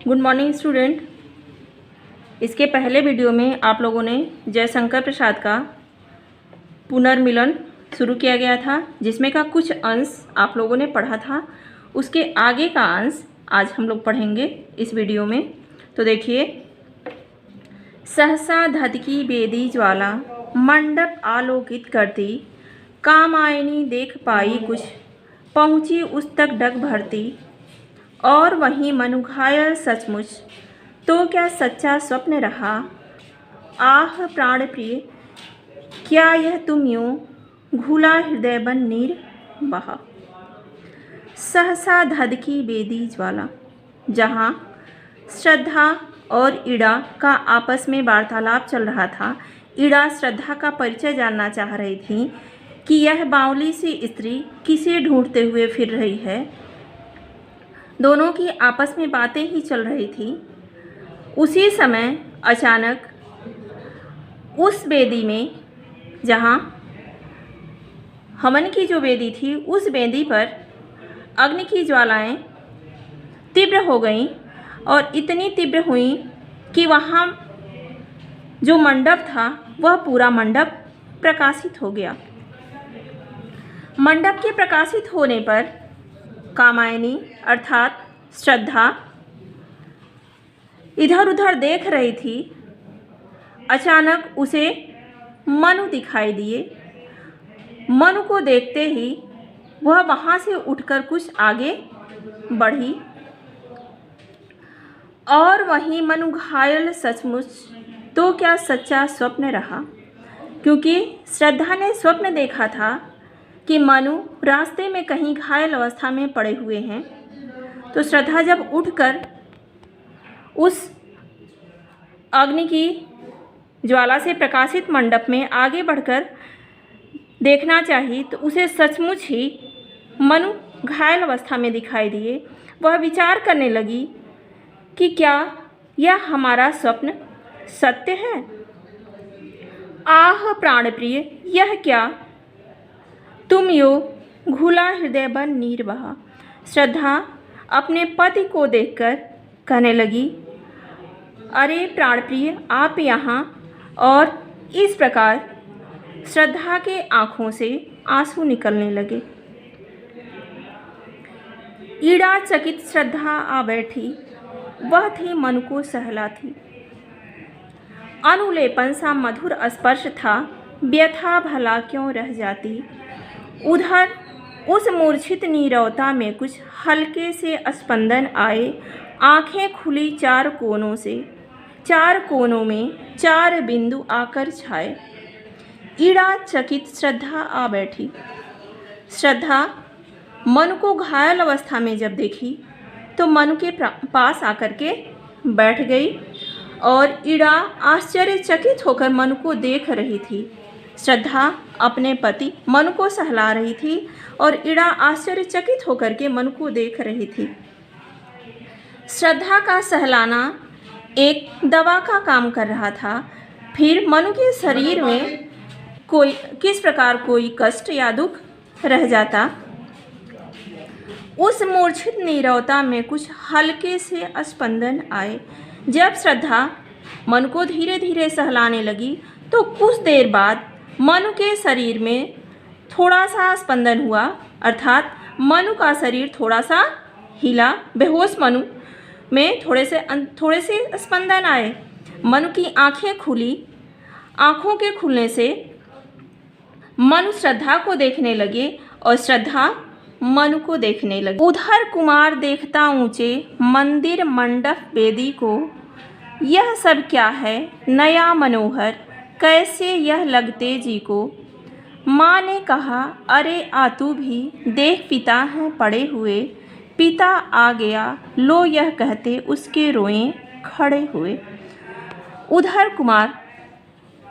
Good morning student. इसके पहले video में आप लोगों ने जयशंकर प्रसाद का पुनर्मिलन शुरू किया गया था, जिसमें का कुछ अंश आप लोगों ने पढ़ा था। उसके आगे का अंश आज हम लोग पढ़ेंगे इस वीडियो में। तो देखिए, सहसा धधकी बेदी ज्वाला मंडप आलोकित करती, कामायनी देख पाई कुछ, पहुँची उस तक डग भरती, और वहीं मनु घायल सचमुच, तो क्या सच्चा स्वप्न रहा। आह प्राण प्रिय, क्या यह तुम यूं घुला हृदय बन नीर बहा। सहसा धधकी बेदी ज्वाला, जहाँ श्रद्धा और ईड़ा का आपस में वार्तालाप चल रहा था। ईड़ा श्रद्धा का परिचय जानना चाह रही थी कि यह बावली सी स्त्री किसे ढूंढते हुए फिर रही है। दोनों की आपस में बातें ही चल रही थी। उसी समय अचानक उस वेदी में, जहाँ हवन की जो वेदी थी, उस वेदी पर अग्नि की ज्वालाएं तीव्र हो गईं और इतनी तीव्र हुई कि वहाँ जो मंडप था वह पूरा मंडप प्रकाशित हो गया। मंडप के प्रकाशित होने पर कामायनी अर्थात श्रद्धा इधर उधर देख रही थी। अचानक उसे मनु दिखाई दिए। मनु को देखते ही वह वहाँ से उठकर कुछ आगे बढ़ी, और वहीं मनु घायल सचमुच, तो क्या सच्चा स्वप्न रहा। क्योंकि श्रद्धा ने स्वप्न देखा था कि मनु रास्ते में कहीं घायल अवस्था में पड़े हुए हैं। तो श्रद्धा जब उठकर उस अग्नि की ज्वाला से प्रकाशित मंडप में आगे बढ़कर देखना चाहिए, तो उसे सचमुच ही मनु घायल अवस्था में दिखाई दिए। वह विचार करने लगी कि क्या यह हमारा स्वप्न सत्य है। आह प्राण प्रिय, यह क्या तुम यो घुला हृदय बन नीर बहा। श्रद्धा अपने पति को देखकर कहने लगी, अरे प्राण प्रिय, आप यहाँ। और इस प्रकार श्रद्धा के आँखों से आंसू निकलने लगे। ईड़ा चकित श्रद्धा आ बैठी, वह थी मनु को सहलाती। अनुलेपन सा मधुर स्पर्श था, व्यथा भला क्यों रह जाती। उधर उस मूर्छित नीरवता में कुछ हल्के से स्पंदन आए। आंखें खुली चार कोनों से, चार कोनों में चार बिंदु आकर छाए। ईड़ा चकित श्रद्धा आ बैठी। श्रद्धा मनु को घायल अवस्था में जब देखी तो मनु के पास आकर के बैठ गई, और ईड़ा आश्चर्यचकित होकर मनु को देख रही थी। श्रद्धा अपने पति मनु को सहला रही थी और ईड़ा आश्चर्यचकित होकर के मनु को देख रही थी। श्रद्धा का सहलाना एक दवा का काम कर रहा था। फिर मनु के शरीर में किस प्रकार कोई कष्ट या दुख रह जाता। उस मूर्छित नीरवता में कुछ हल्के से स्पंदन आए। जब श्रद्धा मनु को धीरे धीरे सहलाने लगी तो कुछ देर बाद मनु के शरीर में थोड़ा सा स्पंदन हुआ, अर्थात मनु का शरीर थोड़ा सा हिला। बेहोश मनु में थोड़े से स्पंदन आए। मनु की आंखें खुली। आंखों के खुलने से मनु श्रद्धा को देखने लगे और श्रद्धा मनु को देखने लगी। उधर कुमार देखता ऊंचे मंदिर मंडप वेदी को, यह सब क्या है नया मनोहर, कैसे यह लगते जी को। माँ ने कहा, अरे आ तू भी देख, पिता हैं पड़े हुए। पिता आ गया, लो यह कहते उसके रोएं खड़े हुए। उधर कुमार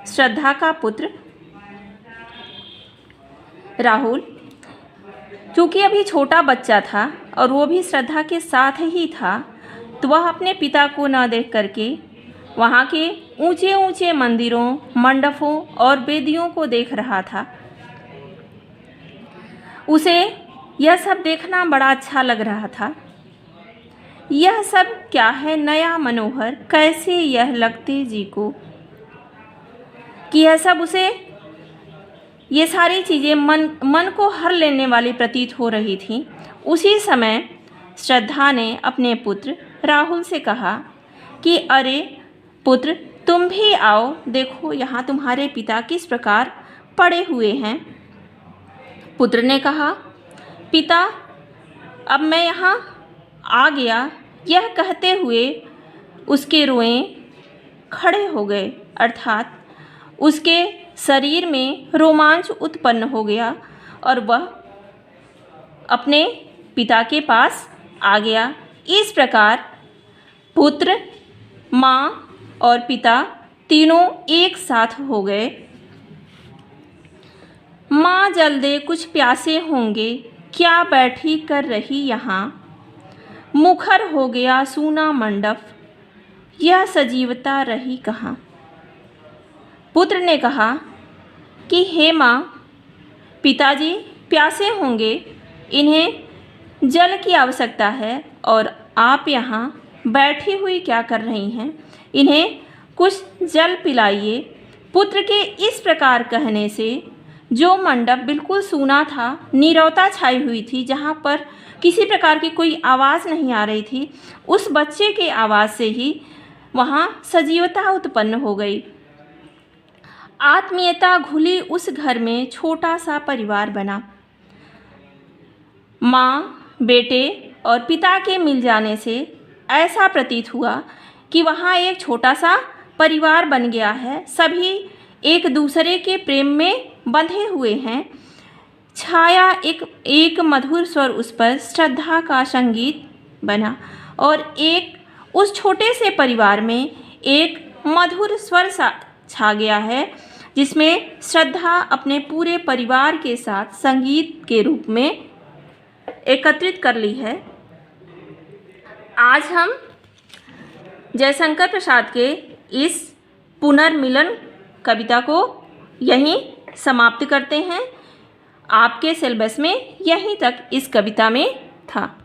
श्रद्धा का पुत्र राहुल, क्योंकि अभी छोटा बच्चा था और वो भी श्रद्धा के साथ ही था, तो वह अपने पिता को न देख करके वहाँ के ऊंचे ऊंचे मंदिरों, मंडपों और वेदियों को देख रहा था। उसे यह सब देखना बड़ा अच्छा लग रहा था। यह सब क्या है नया मनोहर, कैसे यह लगते जी को। कि यह सब उसे, ये सारी चीज़ें मन को हर लेने वाली प्रतीत हो रही थी। उसी समय श्रद्धा ने अपने पुत्र राहुल से कहा कि अरे पुत्र, तुम भी आओ, देखो यहाँ तुम्हारे पिता किस प्रकार पड़े हुए हैं। पुत्र ने कहा, पिता अब मैं यहाँ आ गया। यह कहते हुए उसके रोएं खड़े हो गए, अर्थात उसके शरीर में रोमांच उत्पन्न हो गया और वह अपने पिता के पास आ गया। इस प्रकार पुत्र, माँ और पिता तीनों एक साथ हो गए। माँ जल्दे कुछ प्यासे होंगे, क्या बैठी कर रही यहाँ। मुखर हो गया सूना मंडप, यह सजीवता रही कहाँ। पुत्र ने कहा कि हे माँ, पिताजी प्यासे होंगे, इन्हें जल की आवश्यकता है और आप यहाँ बैठी हुई क्या कर रही हैं, इन्हें कुछ जल पिलाइए। पुत्र के इस प्रकार कहने से जो मंडप बिल्कुल सूना था, नीरवता छाई हुई थी, जहाँ पर किसी प्रकार की कोई आवाज़ नहीं आ रही थी, उस बच्चे के आवाज़ से ही वहाँ सजीवता उत्पन्न हो गई। आत्मीयता घुली उस घर में छोटा सा परिवार बना। माँ, बेटे और पिता के मिल जाने से ऐसा प्रतीत हुआ कि वहाँ एक छोटा सा परिवार बन गया है। सभी एक दूसरे के प्रेम में बंधे हुए हैं। छाया एक मधुर स्वर उस पर श्रद्धा का संगीत बना और एक उस छोटे से परिवार में एक मधुर स्वर सा छा गया है, जिसमें श्रद्धा अपने पूरे परिवार के साथ संगीत के रूप में एकत्रित कर ली है। आज हम जयशंकर प्रसाद के इस पुनर्मिलन कविता को यहीं समाप्त करते हैं। आपके सिलेबस में यहीं तक इस कविता में था।